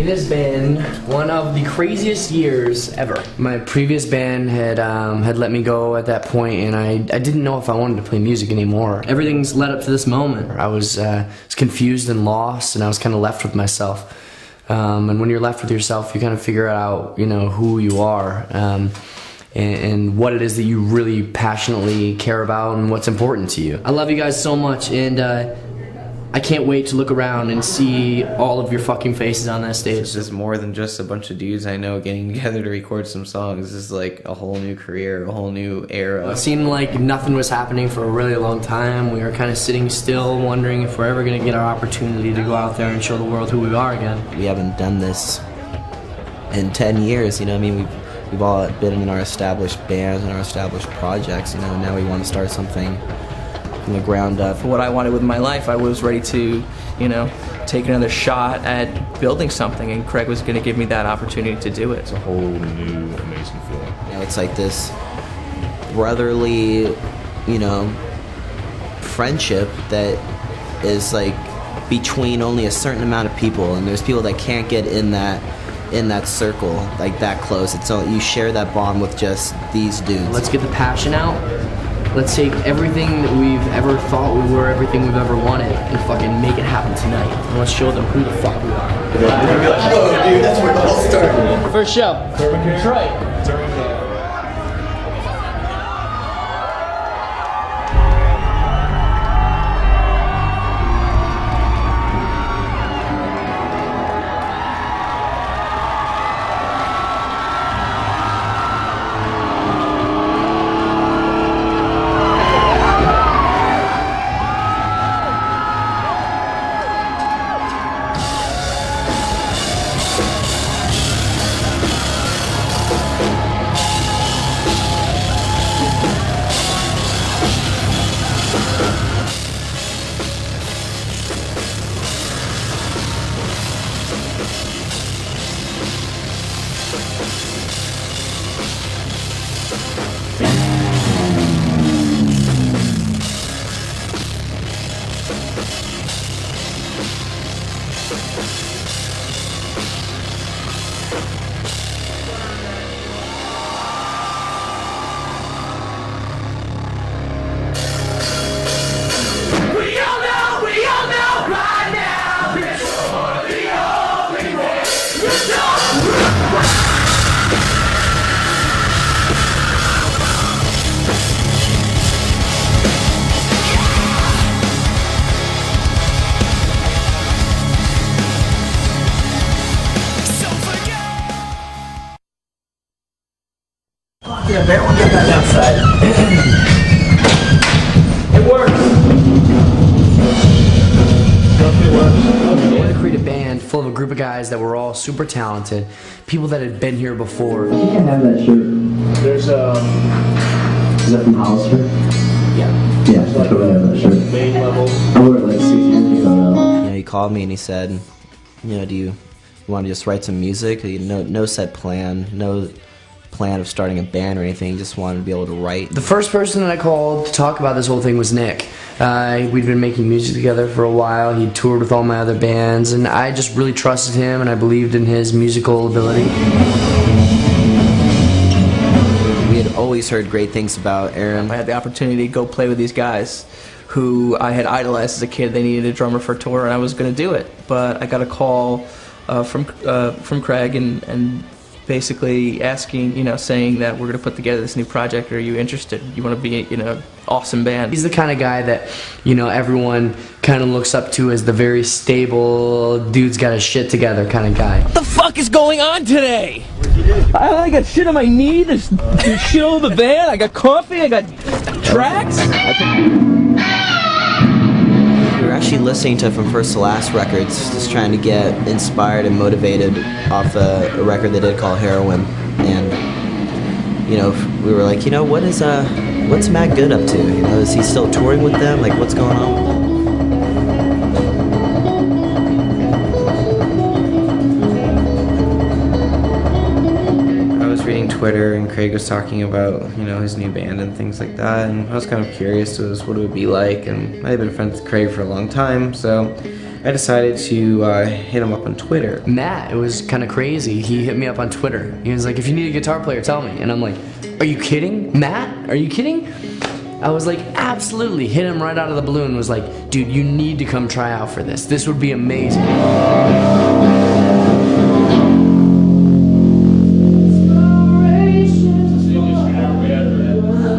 It has been one of the craziest years ever. My previous band had let me go at that point, and I didn't know if I wanted to play music anymore. Everything's led up to this moment. I was confused and lost, and I was kind of left with myself. And when you're left with yourself, you kind of figure out, you know, who you are. And what it is that you really passionately care about and what's important to you. I love you guys so much, and I can't wait to look around and see all of your fucking faces on that stage. It's just more than just a bunch of dudes I know getting together to record some songs. This is like a whole new career, a whole new era. It seemed like nothing was happening for a really long time. We were kind of sitting still, wondering if we're ever going to get our opportunity to go out there and show the world who we are again. We haven't done this in 10 years, you know what I mean? We've all been in our established bands and our established projects, you know, now we want to start something from the ground up. For what I wanted with my life, I was ready to, you know, take another shot at building something, and Craig was going to give me that opportunity to do it. It's a whole new, amazing feeling. You know, it's like this brotherly, you know, friendship that is like between only a certain amount of people, and there's people that can't get in that circle like that close. It's all, you share that bond with just these dudes. Let's get the passion out. Let's take everything that we've ever thought we were, everything we've ever wanted, and fucking make it happen tonight. And let's show them who the fuck we are. Oh, dude, that's where it all started. First show. Detroit. Yeah, bear will get that outside. It works. I wanted to create a band full of a group of guys that were all super talented, people that had been here before. You can have that shirt. There's Is that from Hollister? Yeah. Yeah, I totally have that shirt. main level. I wore it like 6 years ago now. You know, he called me and he said, you know, do you want to just write some music? No set plan, no plan of starting a band or anything, just wanted to be able to write. The first person that I called to talk about this whole thing was Nick. We'd been making music together for a while. He'd toured with all my other bands, and I just really trusted him, and I believed in his musical ability. We had always heard great things about Aaron. I had the opportunity to go play with these guys who I had idolized as a kid. They needed a drummer for a tour, and I was going to do it. But I got a call from Craig and basically asking, you know, saying that we're going to put together this new project. Are you interested? You want to be in an awesome band? He's the kind of guy that, you know, everyone kind of looks up to as the very stable, dude's got his shit together kind of guy. What the fuck is going on today? I got shit on my knee, there's shit all over the van, I got coffee, I got tracks. We were actually listening to From First to Last records, just trying to get inspired and motivated off a record they did called Heroin. And, you know, we were like, you know, what's Matt Good up to? You know, is he still touring with them? Like, what's going on with them? I was reading Twitter and Craig was talking about, you know, his new band and things like that, and I was kind of curious as what it would be like, and I had been friends with Craig for a long time, so I decided to hit him up on Twitter. Matt, it was kind of crazy. He hit me up on Twitter. He was like, if you need a guitar player, tell me. And I'm like, are you kidding? Matt, are you kidding? I was like, absolutely. Hit him right out of the blue and was like, dude, you need to come try out for this. This would be amazing.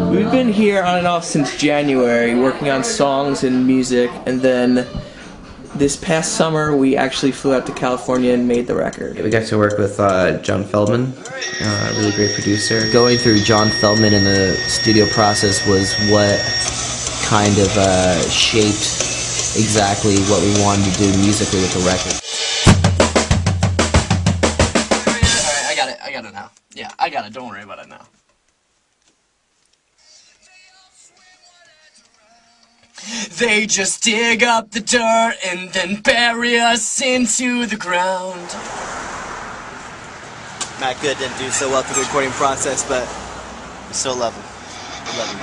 We've been here on and off since January, working on songs and music, and then this past summer we actually flew out to California and made the record. We got to work with John Feldman, a really great producer. Going through John Feldman in the studio process was what kind of shaped exactly what we wanted to do musically with the record. Alright, I got it now. Yeah, I got it, don't worry about it now. They just dig up the dirt and then bury us into the ground. Matt Good didn't do so well through the recording process, but we still love him. We love him.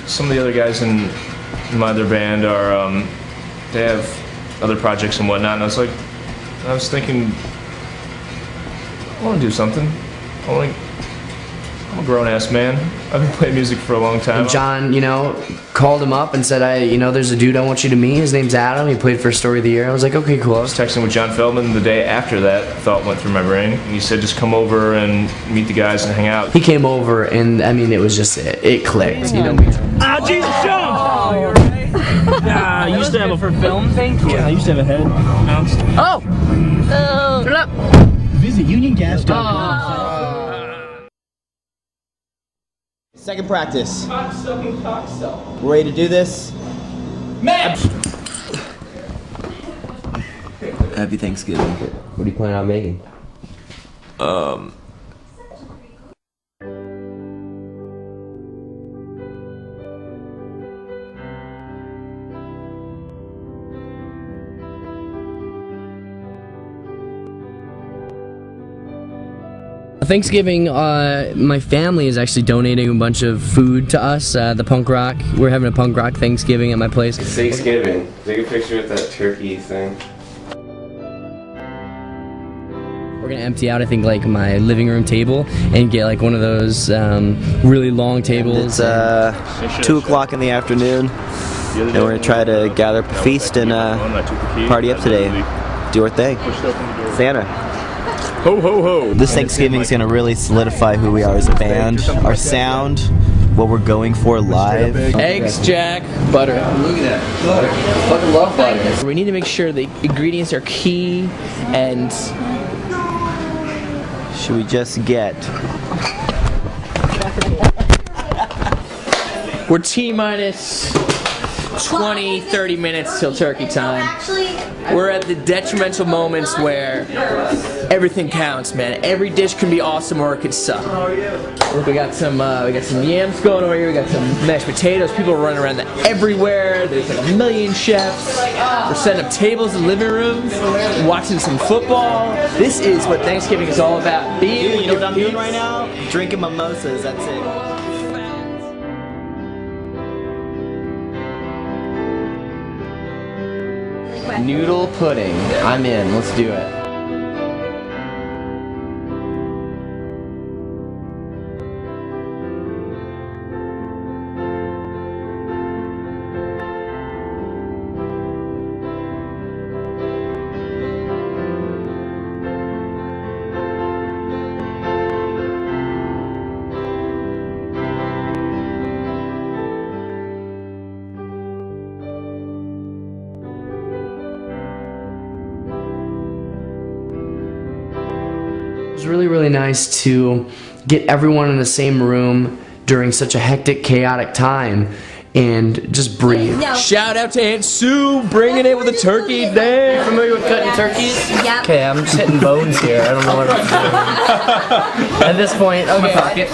Some of the other guys in my other band are, they have other projects and whatnot, and I was thinking, I want to do something. I'm a grown-ass man. I've been playing music for a long time. And John, you know, called him up and said, there's a dude I want you to meet. His name's Adam. He played for Story of the Year. I was like, okay, cool. I was texting with John Feldman the day after that. Thought went through my brain. And he said, just come over and meet the guys and hang out. He came over, and I mean, it was just it clicked. You know. Ah, Jesus, John! Oh, you're right. I used to have a for film. Thank you. Yeah, I used to have a head ounce. Oh! Shut up! Visit uniongas.com. Second practice. We're ready to do this? Matt! Happy Thanksgiving. What are you planning on making? Thanksgiving, my family is actually donating a bunch of food to us, the punk rock. We're having a punk rock Thanksgiving at my place. It's Thanksgiving. Take a picture with that turkey thing. We're gonna empty out, I think, like my living room table and get like one of those really long tables. It's 2 o'clock in the afternoon, and we're gonna try to gather up a feast and party up today. Do our thing. Santa. Ho, ho, ho. This Thanksgiving is gonna really solidify who we are as a band, our sound, what we're going for live. Eggs, Jack, butter. Look at that. Butter. I fucking love butter. We need to make sure the ingredients are key, and Should we just get? we're T-minus 20, 30 minutes till turkey time. We're at the detrimental moments where everything counts, man. Every dish can be awesome or it could suck. Look, we got some yams going over here. We got some mashed potatoes. People are running around everywhere. There's like a million chefs. We're setting up tables in living rooms, watching some football. This is what Thanksgiving is all about. Being You know what I'm doing right now? Drinking mimosas. That's it. Noodle pudding. I'm in. Let's do it. was really, really nice to get everyone in the same room during such a hectic, chaotic time and just breathe. Shout out to Aunt Sue, bringing it with a turkey day. Familiar with cutting turkeys? Yep. Okay, I'm just hitting bones here. I don't know what I'm doing. At this point, okay.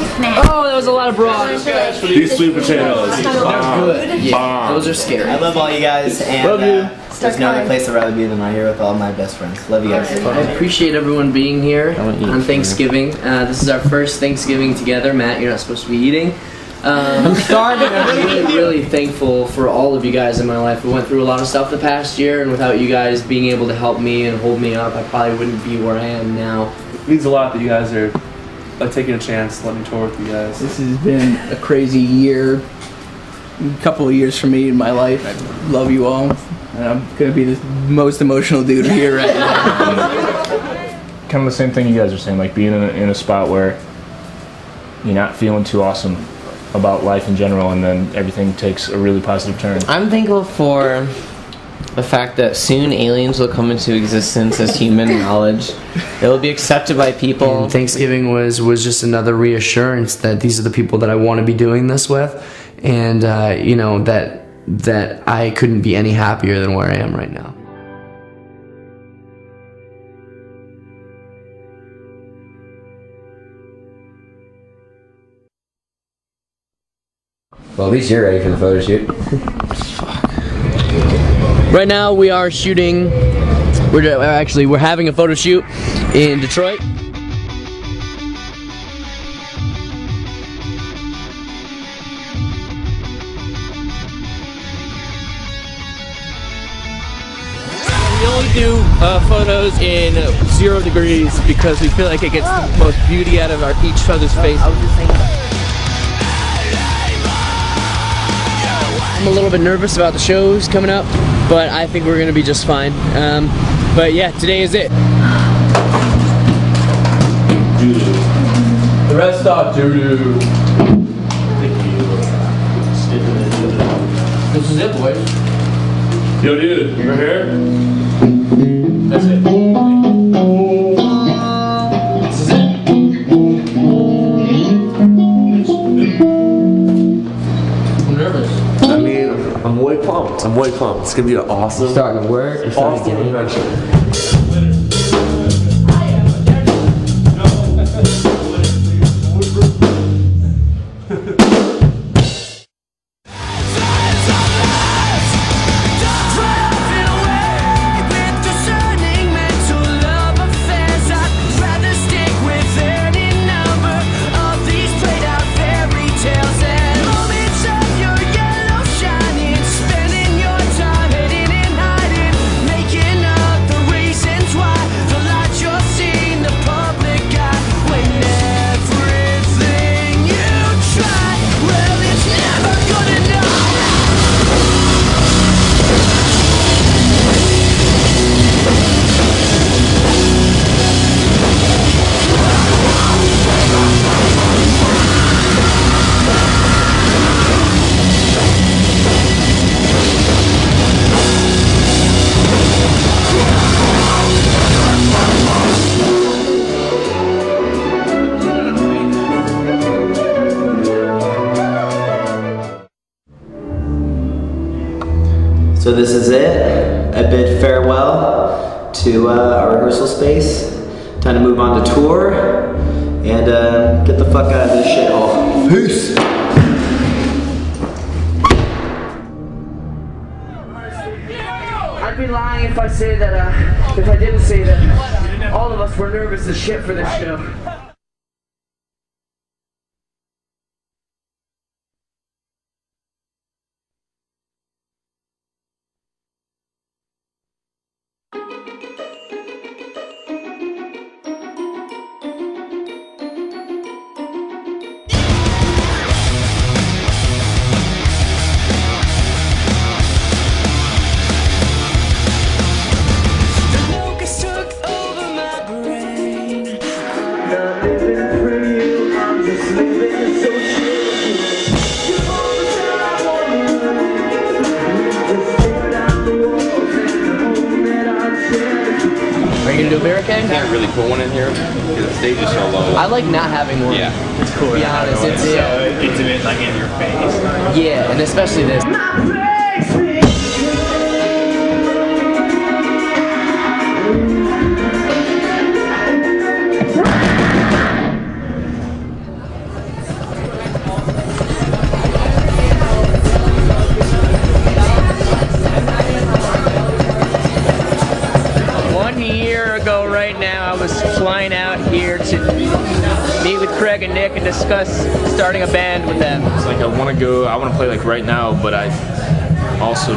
Oh, that was a lot of broth. These sweet potatoes. They're good. Yeah, those are scary. I love all you guys, and Love you. there's no other place I'd rather be than right here with all my best friends. Love you guys. I appreciate everyone being here on Thanksgiving. This is our first Thanksgiving together. Matt, you're not supposed to be eating. I'm starving. I'm really, really thankful for all of you guys in my life. We went through a lot of stuff the past year, and without you guys being able to help me and hold me up, I probably wouldn't be where I am now. It means a lot that you guys are like taking a chance to let me tour with you guys. This has been a crazy year, a couple of years for me in my life. I love you all, and I'm gonna be the most emotional dude here right now. Kind of the same thing you guys are saying, like being in a spot where you're not feeling too awesome about life in general, and then everything takes a really positive turn. I'm thankful for the fact that soon aliens will come into existence as human knowledge. It will be accepted by people. And Thanksgiving was just another reassurance that these are the people that I want to be doing this with, and you know, that I couldn't be any happier than where I am right now. Well, at least you're ready for the photo shoot. Right now we are shooting. We're having a photo shoot in Detroit. We only do photos in 0 degrees because we feel like it gets the most beauty out of each other's face. I'm a little bit nervous about the shows coming up, but I think we're gonna be just fine. But yeah, today is it. The rest stop doo-doo. This is it, boys. Yo, dude, you here? That's it. This is it. I'm nervous. I mean, I'm way pumped. I'm way pumped. It's gonna be an awesome, Starting to work. You're starting to awesome get in. adventure. So this is it. I bid farewell to our rehearsal space. Time to move on to tour and get the fuck out of this shithole. Peace. I'd be lying if I say that, if I didn't say that all of us were nervous as shit for this show. okay? Can't really put one in here because the stage is so low. I like not having one. Yeah. It's cool. To be honest, it's so intimate, like in your face. yeah, and especially this. 1 year ago right now, I was flying out here to meet with Craig and Nick and discuss starting a band with them. It's like I want to play like right now, but I also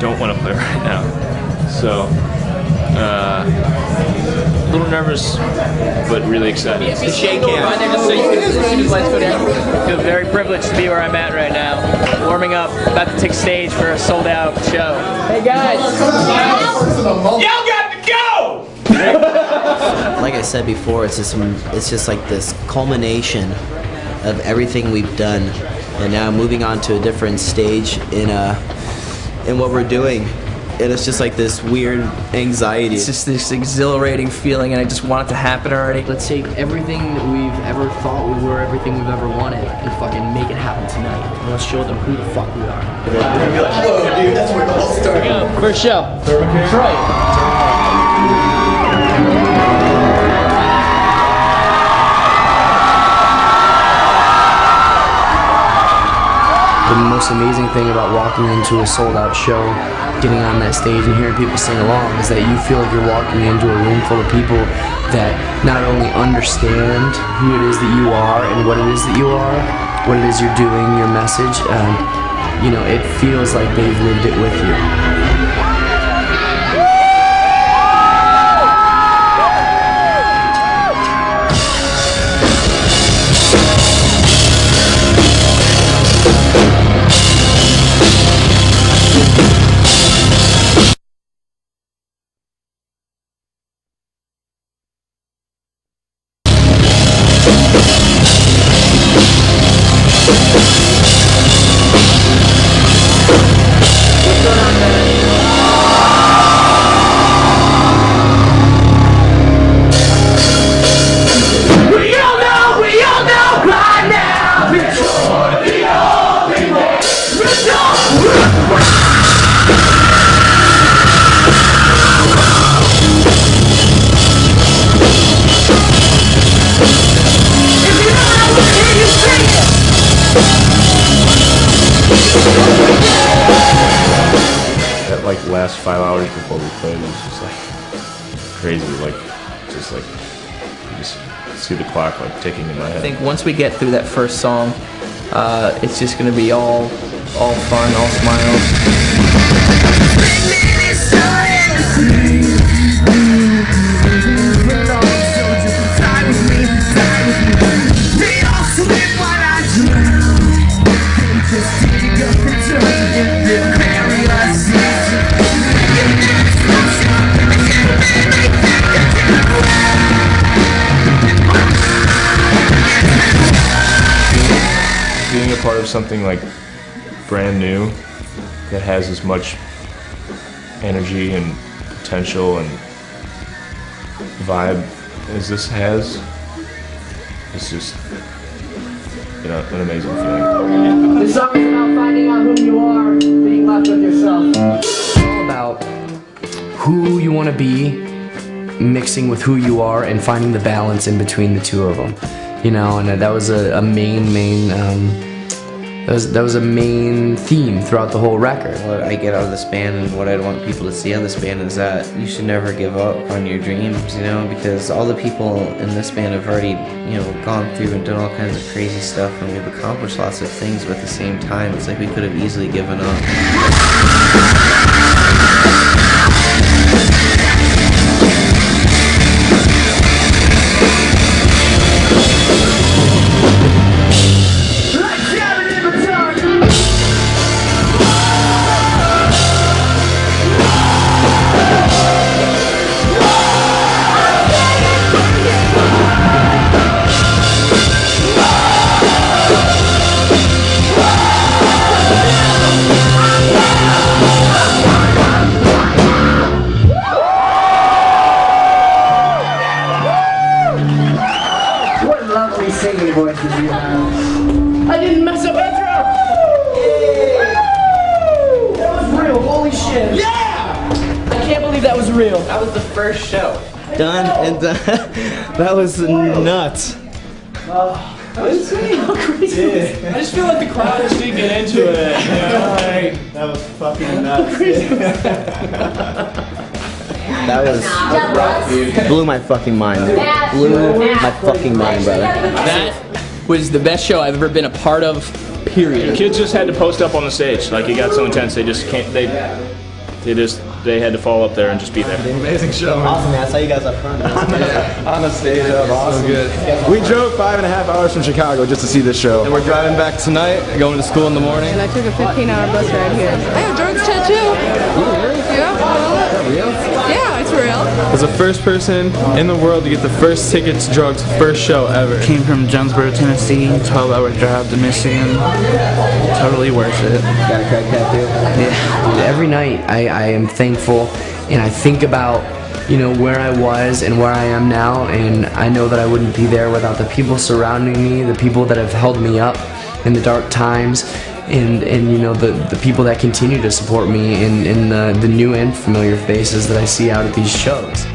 don't want to play right now. So, a little nervous, but really excited. The shake hand. Right there, just so you can, as soon as lights go down. I feel very privileged to be where I'm at right now. Warming up, about to take stage for a sold out show. Hey guys! Y'all got to go! Like I said before, it's just like this culmination of everything we've done, and now moving on to a different stage in what we're doing. And it's just like this weird anxiety. It's just this exhilarating feeling, and I just want it to happen already. Let's take everything that we've ever thought we were, everything we've ever wanted, and fucking make it happen tonight. And let's show them who the fuck we are. Whoa, dude, that's where it all started. Here we go. First show. Detroit. The most amazing thing about walking into a sold-out show, getting on that stage and hearing people sing along, is that you feel like you're walking into a room full of people that not only understand who it is that you are and what it is that you are, what it is you're doing, your message, you know, it feels like they've lived it with you. That like last 5 hours before we played was just like crazy, like just like you just see the clock like ticking in my head. I think once we get through that first song, it's just gonna be all fun, all smiles. Being a part of something like brand new that has as much energy and potential and vibe as this has, it's just, you know, an amazing feeling. This song is about finding out who you are, being left with yourself. It's all about who you want to be, mixing with who you are, and finding the balance in between the two of them. You know, and that was a main that was a main theme throughout the whole record. What I get out of this band and what I want people to see on this band is that you should never give up on your dreams, you know, because all the people in this band have already, you know, gone through and done all kinds of crazy stuff, and we've accomplished lots of things, but at the same time, it's like we could have easily given up. That was the first show. Done and done. That was nuts. That was insane. How crazy is it? I just feel like the crowd is digging into it. You know, like, That was fucking nuts. That was blew my fucking mind, dude. Blew my fucking mind, brother. that was the best show I've ever been a part of, period. Kids just had to post up on the stage. Like, it got so intense, they just can't. They had to fall up there and just be there. Amazing show, man. Awesome, man. I saw you guys up front. On the stage, that was awesome. So good. We drove 5.5 hours from Chicago just to see this show. And we're driving back tonight, going to school in the morning. And I took a 15-hour bus ride here. I have drugs tattoo. Yeah, it's real. Was the first person in the world to get the first ticket to drugs, first show ever. Came from Jonesboro, Tennessee, 12-hour drive to Michigan. Totally worth it. Got a crack tattoo? Yeah. Every night I am thankful, and I think about, you know, where I was and where I am now, and I know that I wouldn't be there without the people surrounding me, the people that have held me up in the dark times, and you know, the people that continue to support me, and the new and familiar faces that I see out at these shows.